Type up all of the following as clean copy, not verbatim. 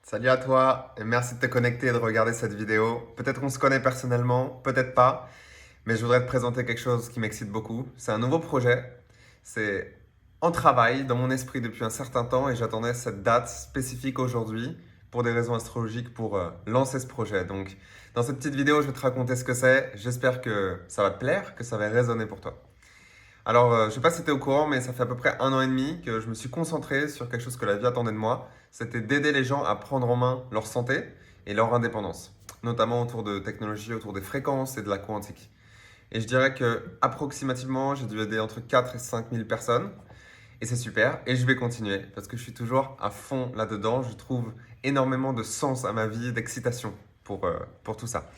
Salut à toi et merci de te connecter et de regarder cette vidéo. Peut-être on se connaît personnellement, peut-être pas, mais je voudrais te présenter quelque chose qui m'excite beaucoup. C'est un nouveau projet, c'est en travail dans mon esprit depuis un certain temps et j'attendais cette date spécifique aujourd'hui pour des raisons astrologiques pour lancer ce projet. Donc dans cette petite vidéo, je vais te raconter ce que c'est. J'espère que ça va te plaire, que ça va résonner pour toi. Alors, je ne sais pas si tu es au courant, mais ça fait à peu près 1 an et demi que je me suis concentré sur quelque chose que la vie attendait de moi. C'était d'aider les gens à prendre en main leur santé et leur indépendance, notamment autour de technologies, autour des fréquences et de la quantique. Et je dirais que approximativement, j'ai dû aider entre 4 et 5 000 personnes. Et c'est super. Et je vais continuer parce que je suis toujours à fond là-dedans. Je trouve énormément de sens à ma vie, d'excitation pour tout ça.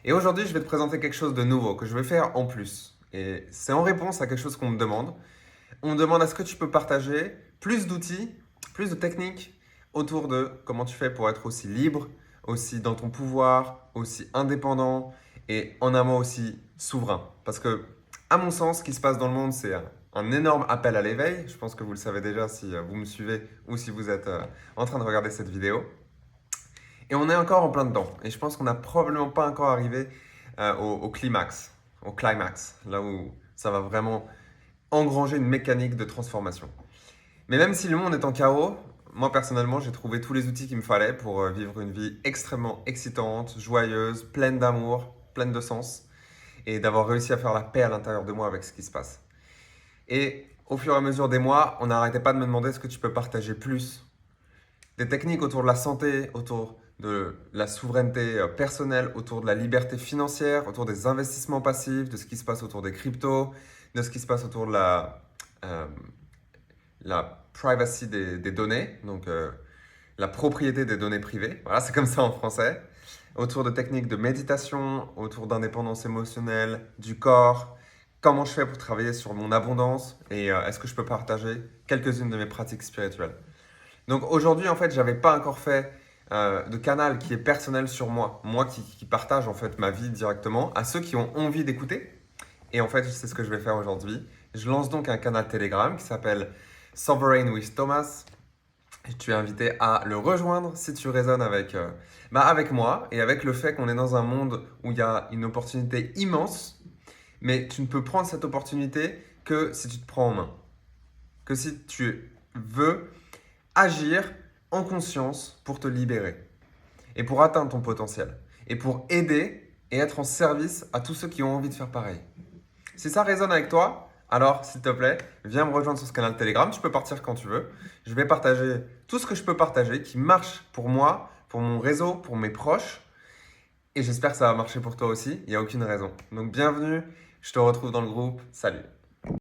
Et aujourd'hui, je vais te présenter quelque chose de nouveau que je vais faire en plus. Et c'est en réponse à quelque chose qu'on me demande. On me demande est-ce que tu peux partager plus d'outils, plus de techniques autour de comment tu fais pour être aussi libre, aussi dans ton pouvoir, aussi indépendant et en amont aussi souverain. Parce que, à mon sens, ce qui se passe dans le monde, c'est un énorme appel à l'éveil. Je pense que vous le savez déjà si vous me suivez ou si vous êtes en train de regarder cette vidéo. Et on est encore en plein dedans. Et je pense qu'on n'a probablement pas encore arrivé au climax, là où ça va vraiment engranger une mécanique de transformation. Mais même si le monde est en chaos, moi personnellement, j'ai trouvé tous les outils qu'il me fallait pour vivre une vie extrêmement excitante, joyeuse, pleine d'amour, pleine de sens, et d'avoir réussi à faire la paix à l'intérieur de moi avec ce qui se passe. Et au fur et à mesure des mois, on n'arrêtait pas de me demander est-ce que tu peux partager plus des techniques autour de la santé, autour de la souveraineté personnelle, autour de la liberté financière, autour des investissements passifs, de ce qui se passe autour des cryptos, de ce qui se passe autour de euh, la privacy des données, donc la propriété des données privées. Voilà, c'est comme ça en français. Autour de techniques de méditation, autour d'indépendance émotionnelle, du corps, comment je fais pour travailler sur mon abondance et est-ce que je peux partager quelques-unes de mes pratiques spirituelles. Donc aujourd'hui, en fait, j'avais pas encore fait de canal qui est personnel sur moi. Moi qui partage en fait ma vie directement à ceux qui ont envie d'écouter. Et en fait, c'est ce que je vais faire aujourd'hui. Je lance donc un canal Telegram qui s'appelle Sovereign with Thomas. Et tu es invité à le rejoindre si tu résonnes avec moi et avec le fait qu'on est dans un monde où il y a une opportunité immense, mais tu ne peux prendre cette opportunité que si tu te prends en main. Que si tu veux agir en conscience pour te libérer et pour atteindre ton potentiel et pour aider et être en service à tous ceux qui ont envie de faire pareil. Si ça résonne avec toi, alors s'il te plaît, viens me rejoindre sur ce canal Telegram. Tu peux partir quand tu veux. Je vais partager tout ce que je peux partager qui marche pour moi, pour mon réseau, pour mes proches. Et j'espère que ça va marcher pour toi aussi. Il n'y a aucune raison. Donc bienvenue, je te retrouve dans le groupe. Salut.